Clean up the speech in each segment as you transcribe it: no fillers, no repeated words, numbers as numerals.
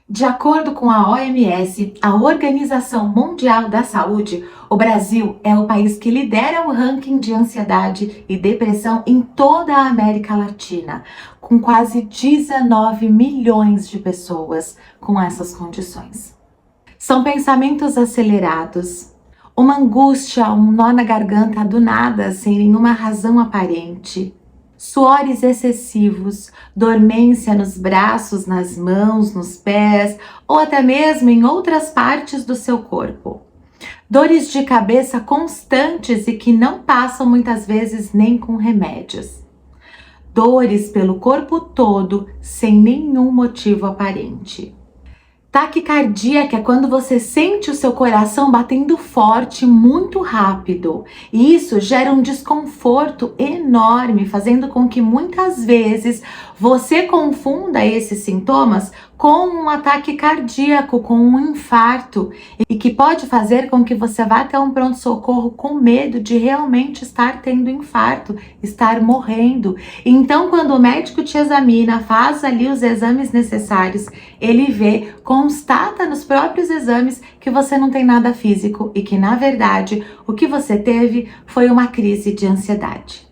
De acordo com a OMS, a Organização Mundial da Saúde, o Brasil é o país que lidera o ranking de ansiedade e depressão em toda a América Latina, com quase 19 milhões de pessoas com essas condições. São pensamentos acelerados, uma angústia, um nó na garganta do nada, sem nenhuma razão aparente, suores excessivos, dormência nos braços, nas mãos, nos pés ou até mesmo em outras partes do seu corpo. Dores de cabeça constantes e que não passam muitas vezes nem com remédios. Dores pelo corpo todo sem nenhum motivo aparente. Taquicardia, que é quando você sente o seu coração batendo forte, muito rápido. E isso gera um desconforto enorme, fazendo com que muitas vezes você confunda esses sintomas com um ataque cardíaco, com um infarto, e que pode fazer com que você vá até um pronto-socorro com medo de realmente estar tendo infarto, estar morrendo. Então, quando o médico te examina, faz ali os exames necessários, ele vê, constata nos próprios exames que você não tem nada físico e que, na verdade, o que você teve foi uma crise de ansiedade.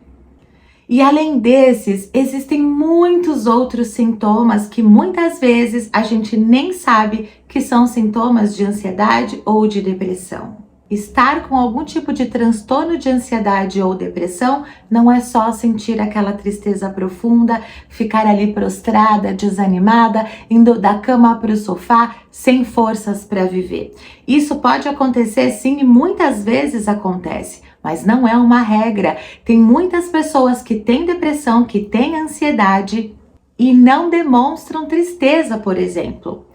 E além desses, existem muitos outros sintomas que muitas vezes a gente nem sabe que são sintomas de ansiedade ou de depressão. Estar com algum tipo de transtorno de ansiedade ou depressão não é só sentir aquela tristeza profunda, ficar ali prostrada, desanimada, indo da cama para o sofá, sem forças para viver. Isso pode acontecer sim e muitas vezes acontece, mas não é uma regra. Tem muitas pessoas que têm depressão, que têm ansiedade e não demonstram tristeza, por exemplo.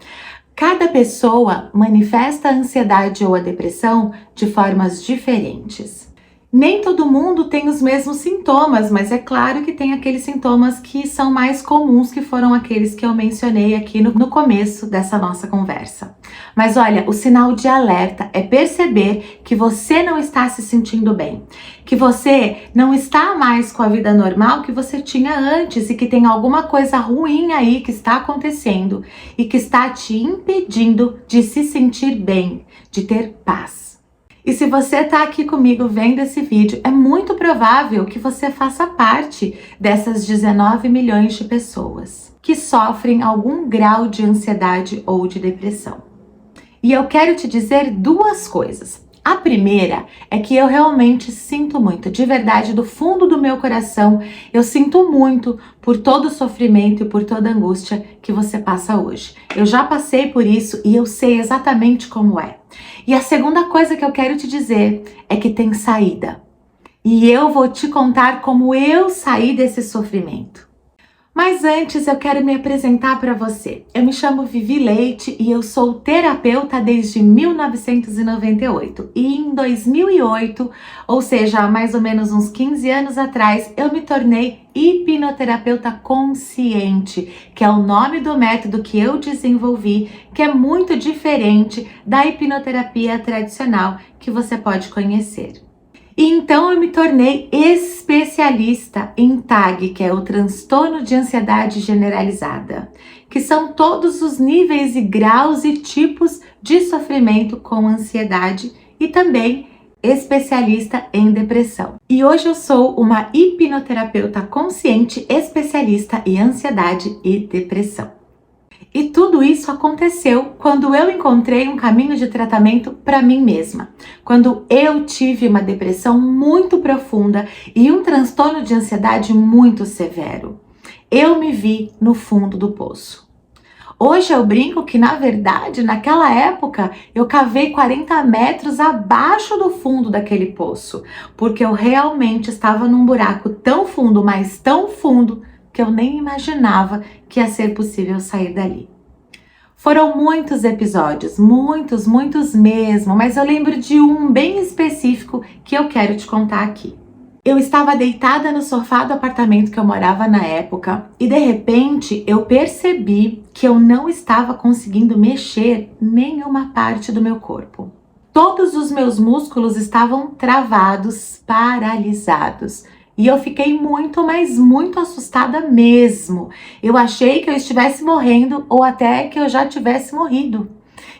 Cada pessoa manifesta a ansiedade ou a depressão de formas diferentes. Nem todo mundo tem os mesmos sintomas, mas é claro que tem aqueles sintomas que são mais comuns, que foram aqueles que eu mencionei aqui no começo dessa nossa conversa. Mas olha, o sinal de alerta é perceber que você não está se sentindo bem, que você não está mais com a vida normal que você tinha antes e que tem alguma coisa ruim aí que está acontecendo e que está te impedindo de se sentir bem, de ter paz. E se você está aqui comigo vendo esse vídeo, é muito provável que você faça parte dessas 19 milhões de pessoas que sofrem algum grau de ansiedade ou de depressão. E eu quero te dizer duas coisas. A primeira é que eu realmente sinto muito, de verdade, do fundo do meu coração, eu sinto muito por todo o sofrimento e por toda a angústia que você passa hoje. Eu já passei por isso e eu sei exatamente como é. E a segunda coisa que eu quero te dizer é que tem saída. E eu vou te contar como eu saí desse sofrimento. Mas antes eu quero me apresentar para você. Eu me chamo Vivi Leite e eu sou terapeuta desde 1998. E em 2008, ou seja, há mais ou menos uns 15 anos atrás, eu me tornei hipnoterapeuta consciente, que é o nome do método que eu desenvolvi, que é muito diferente da hipnoterapia tradicional que você pode conhecer. E então eu me tornei especialista em TAG, que é o transtorno de ansiedade generalizada, que são todos os níveis e graus e tipos de sofrimento com ansiedade e também especialista em depressão. E hoje eu sou uma hipnoterapeuta consciente especialista em ansiedade e depressão. E tudo isso aconteceu quando eu encontrei um caminho de tratamento para mim mesma. Quando eu tive uma depressão muito profunda e um transtorno de ansiedade muito severo. Eu me vi no fundo do poço. Hoje eu brinco que, na verdade, naquela época, eu cavei 40 metros abaixo do fundo daquele poço, porque eu realmente estava num buraco tão fundo, mas tão fundo, que eu nem imaginava que ia ser possível sair dali. Foram muitos episódios, muitos mesmo, mas eu lembro de um bem específico que eu quero te contar aqui. Eu estava deitada no sofá do apartamento que eu morava na época e de repente eu percebi que eu não estava conseguindo mexer nenhuma parte do meu corpo. Todos os meus músculos estavam travados, paralisados. E eu fiquei muito, mas muito assustada mesmo. Eu achei que eu estivesse morrendo ou até que eu já tivesse morrido.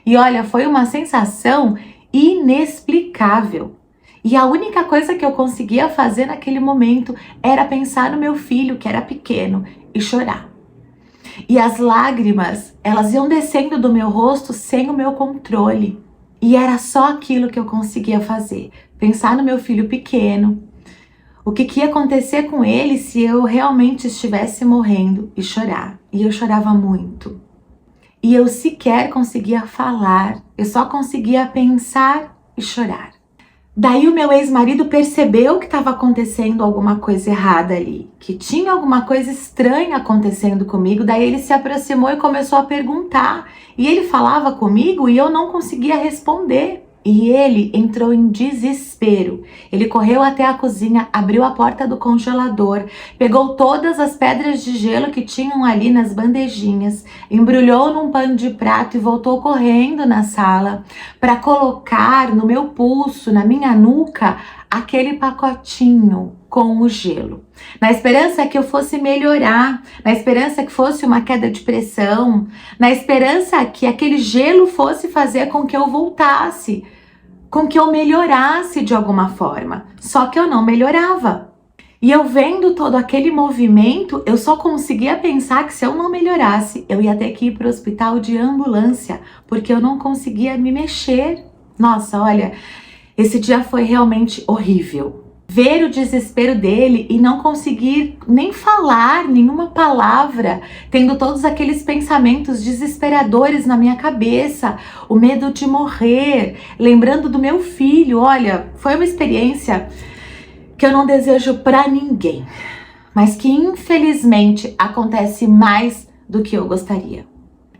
E olha, foi uma sensação inexplicável. E a única coisa que eu conseguia fazer naquele momento era pensar no meu filho, que era pequeno, e chorar. E as lágrimas, elas iam descendo do meu rosto sem o meu controle. E era só aquilo que eu conseguia fazer. Pensar no meu filho pequeno, o que ia acontecer com ele se eu realmente estivesse morrendo, e chorar. E eu chorava muito. E eu sequer conseguia falar, eu só conseguia pensar e chorar. Daí o meu ex-marido percebeu que estava acontecendo alguma coisa errada ali, que tinha alguma coisa estranha acontecendo comigo. Daí ele se aproximou e começou a perguntar. E ele falava comigo e eu não conseguia responder. E ele entrou em desespero. Ele correu até a cozinha, abriu a porta do congelador, pegou todas as pedras de gelo que tinham ali nas bandejinhas, embrulhou num pano de prato e voltou correndo na sala para colocar no meu pulso, na minha nuca, aquele pacotinho com o gelo. Na esperança que eu fosse melhorar, na esperança que fosse uma queda de pressão, na esperança que aquele gelo fosse fazer com que eu voltasse, com que eu melhorasse de alguma forma. Só que eu não melhorava. E eu vendo todo aquele movimento, eu só conseguia pensar que se eu não melhorasse, eu ia ter que ir para o hospital de ambulância, porque eu não conseguia me mexer. Nossa, olha, esse dia foi realmente horrível. Ver o desespero dele e não conseguir nem falar nenhuma palavra, tendo todos aqueles pensamentos desesperadores na minha cabeça, o medo de morrer, lembrando do meu filho. Olha, foi uma experiência que eu não desejo para ninguém, mas que infelizmente acontece mais do que eu gostaria.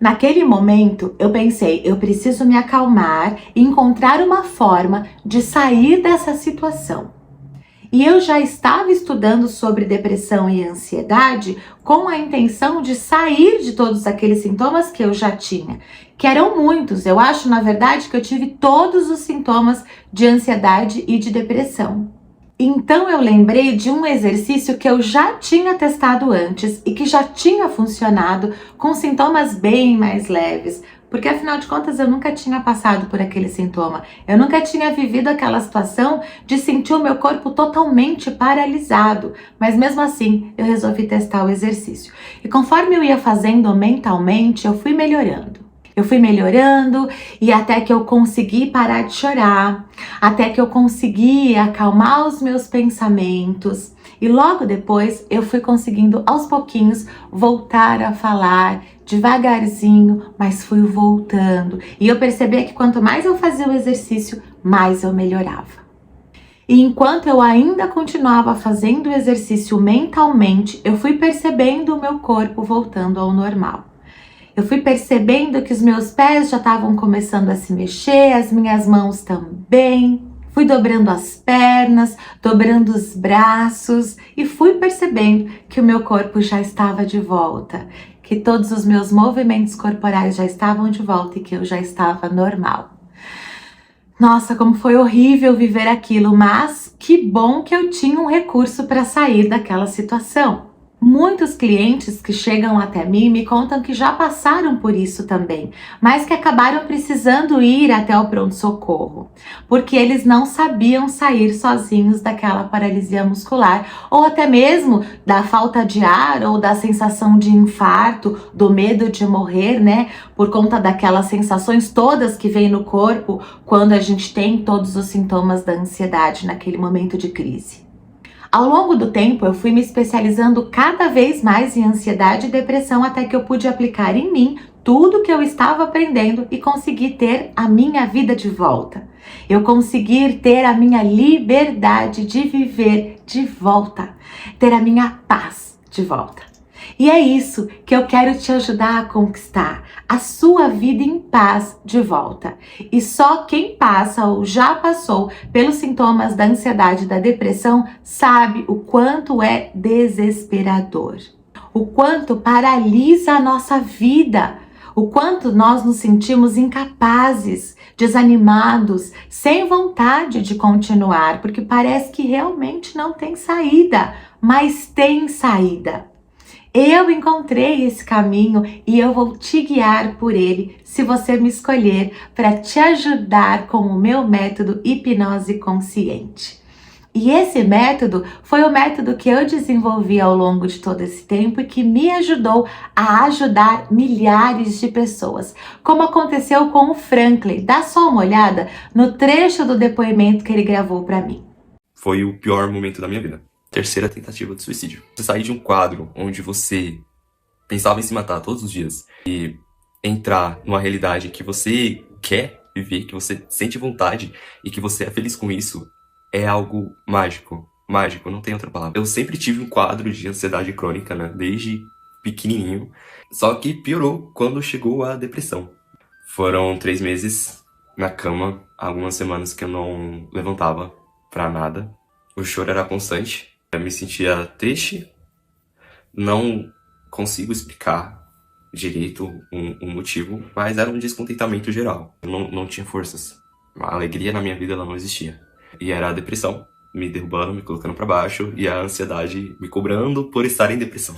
Naquele momento, eu pensei, eu preciso me acalmar e encontrar uma forma de sair dessa situação. E eu já estava estudando sobre depressão e ansiedade com a intenção de sair de todos aqueles sintomas que eu já tinha, que eram muitos. Eu acho, na verdade, que eu tive todos os sintomas de ansiedade e de depressão. Então eu lembrei de um exercício que eu já tinha testado antes e que já tinha funcionado com sintomas bem mais leves, porque afinal de contas eu nunca tinha passado por aquele sintoma, eu nunca tinha vivido aquela situação de sentir o meu corpo totalmente paralisado, mas mesmo assim eu resolvi testar o exercício. E conforme eu ia fazendo mentalmente, eu fui melhorando. Eu fui melhorando e até que eu consegui parar de chorar, até que eu consegui acalmar os meus pensamentos. E logo depois eu fui conseguindo aos pouquinhos voltar a falar devagarzinho, mas fui voltando. E eu percebi que quanto mais eu fazia o exercício, mais eu melhorava. E enquanto eu ainda continuava fazendo o exercício mentalmente, eu fui percebendo o meu corpo voltando ao normal. Eu fui percebendo que os meus pés já estavam começando a se mexer, as minhas mãos também. Fui dobrando as pernas, dobrando os braços e fui percebendo que o meu corpo já estava de volta, que todos os meus movimentos corporais já estavam de volta e que eu já estava normal. Nossa, como foi horrível viver aquilo, mas que bom que eu tinha um recurso para sair daquela situação. Muitos clientes que chegam até mim me contam que já passaram por isso também, mas que acabaram precisando ir até o pronto-socorro, porque eles não sabiam sair sozinhos daquela paralisia muscular, ou até mesmo da falta de ar, ou da sensação de infarto, do medo de morrer, né? Por conta daquelas sensações todas que vêm no corpo quando a gente tem todos os sintomas da ansiedade naquele momento de crise. Ao longo do tempo, eu fui me especializando cada vez mais em ansiedade e depressão até que eu pude aplicar em mim tudo que eu estava aprendendo e consegui ter a minha vida de volta. Eu consegui ter a minha liberdade de viver de volta, ter a minha paz de volta. E é isso que eu quero te ajudar a conquistar, a sua vida em paz de volta. E só quem passa ou já passou pelos sintomas da ansiedade e da depressão sabe o quanto é desesperador, o quanto paralisa a nossa vida, o quanto nós nos sentimos incapazes, desanimados, sem vontade de continuar, porque parece que realmente não tem saída, mas tem saída. Eu encontrei esse caminho e eu vou te guiar por ele se você me escolher para te ajudar com o meu método hipnose consciente. E esse método foi o método que eu desenvolvi ao longo de todo esse tempo e que me ajudou a ajudar milhares de pessoas, como aconteceu com o Franklin. Dá só uma olhada no trecho do depoimento que ele gravou para mim. Foi o pior momento da minha vida. Terceira tentativa de suicídio. Você sair de um quadro onde você pensava em se matar todos os dias e entrar numa realidade que você quer viver, que você sente vontade e que você é feliz com isso, é algo mágico. Mágico, não tem outra palavra. Eu sempre tive um quadro de ansiedade crônica, né? Desde pequenininho. Só que piorou quando chegou a depressão. Foram 3 meses na cama, algumas semanas que eu não levantava pra nada. O choro era constante. Eu me sentia triste. Não consigo explicar direito um motivo, mas era um descontentamento geral. Eu não tinha forças. A alegria na minha vida ela não existia. E era a depressão me derrubando, me colocando pra baixo, e a ansiedade me cobrando por estar em depressão.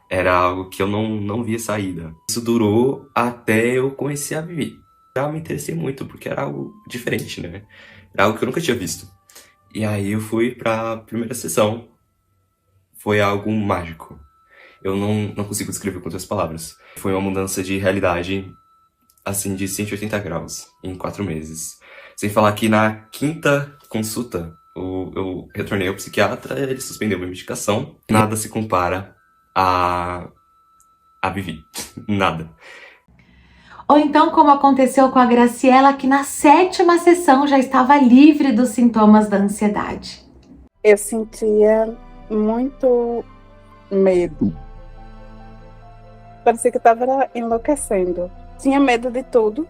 Era algo que eu não via saída. Isso durou até eu conhecer a Vivi. Já me interessei muito, porque era algo diferente, né? Era algo que eu nunca tinha visto. E aí eu fui pra primeira sessão. Foi algo mágico. Eu não consigo descrever com outras palavras. Foi uma mudança de realidade, assim, de 180 graus em 4 meses. Sem falar que na 5ª consulta, eu retornei ao psiquiatra, ele suspendeu minha medicação. Nada se compara a Vivi. Nada. Ou então, como aconteceu com a Graciela, que na 7ª sessão já estava livre dos sintomas da ansiedade. Eu sentia muito medo. Parecia que eu estava enlouquecendo. Tinha medo de tudo.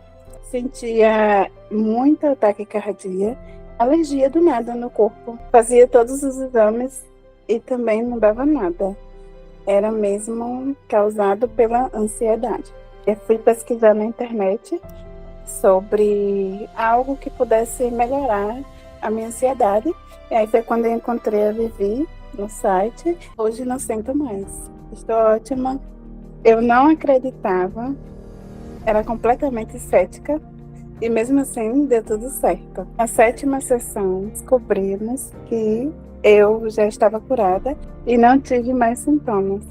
Sentia muita taquicardia, alergia do nada no corpo. Fazia todos os exames e também não dava nada. Era mesmo causado pela ansiedade. Eu fui pesquisar na internet sobre algo que pudesse melhorar a minha ansiedade. E aí foi quando eu encontrei a Vivi no site. Hoje não sinto mais. Estou ótima. Eu não acreditava. Era completamente cética. E mesmo assim deu tudo certo. Na 7ª sessão descobrimos que eu já estava curada e não tive mais sintomas.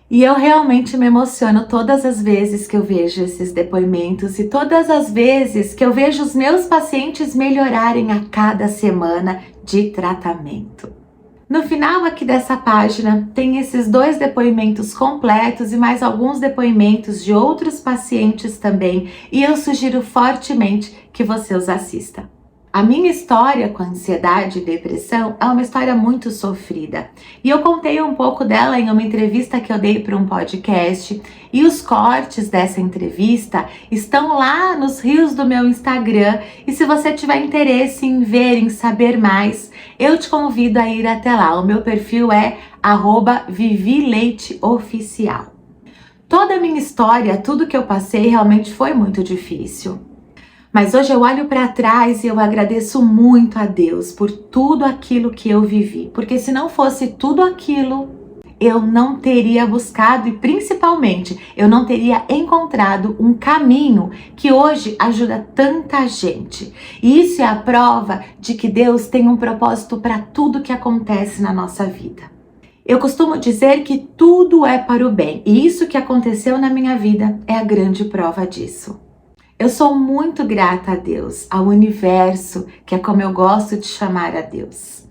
E eu realmente me emociono todas as vezes que eu vejo esses depoimentos e todas as vezes que eu vejo os meus pacientes melhorarem a cada semana de tratamento. No final aqui dessa página tem esses 2 depoimentos completos e mais alguns depoimentos de outros pacientes também, e eu sugiro fortemente que você os assista. A minha história com ansiedade e depressão é uma história muito sofrida. E eu contei um pouco dela em uma entrevista que eu dei para um podcast. E os cortes dessa entrevista estão lá nos reels do meu Instagram. E se você tiver interesse em ver, em saber mais, eu te convido a ir até lá. O meu perfil é @vivileiteoficial. Toda a minha história, tudo que eu passei realmente foi muito difícil. Mas hoje eu olho para trás e eu agradeço muito a Deus por tudo aquilo que eu vivi. Porque se não fosse tudo aquilo, eu não teria buscado e principalmente eu não teria encontrado um caminho que hoje ajuda tanta gente. E isso é a prova de que Deus tem um propósito para tudo que acontece na nossa vida. Eu costumo dizer que tudo é para o bem. E isso que aconteceu na minha vida é a grande prova disso. Eu sou muito grata a Deus, ao universo, que é como eu gosto de chamar a Deus,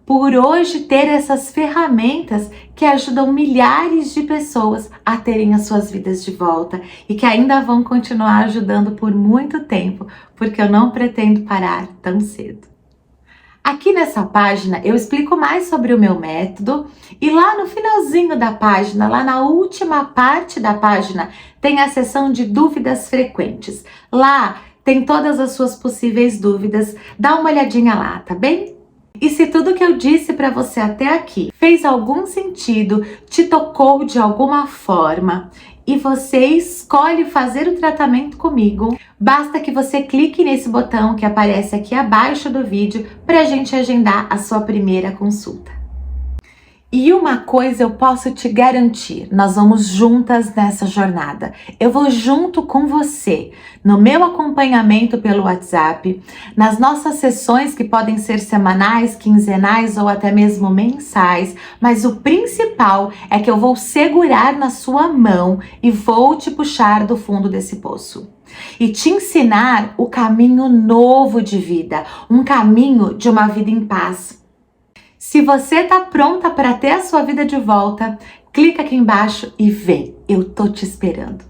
por hoje ter essas ferramentas que ajudam milhares de pessoas a terem as suas vidas de volta e que ainda vão continuar ajudando por muito tempo, porque eu não pretendo parar tão cedo. Aqui nessa página eu explico mais sobre o meu método e lá no finalzinho da página, lá na última parte da página, tem a seção de dúvidas frequentes. Lá tem todas as suas possíveis dúvidas, dá uma olhadinha lá, tá bem? E se tudo que eu disse para você até aqui fez algum sentido, te tocou de alguma forma e você escolhe fazer o tratamento comigo, basta que você clique nesse botão que aparece aqui abaixo do vídeo para a gente agendar a sua primeira consulta. E uma coisa eu posso te garantir, nós vamos juntas nessa jornada. Eu vou junto com você, no meu acompanhamento pelo WhatsApp, nas nossas sessões que podem ser semanais, quinzenais ou até mesmo mensais, mas o principal é que eu vou segurar na sua mão e vou te puxar do fundo desse poço. E te ensinar o caminho novo de vida, um caminho de uma vida em paz. Se você tá pronta para ter a sua vida de volta, clica aqui embaixo e vem, eu tô te esperando.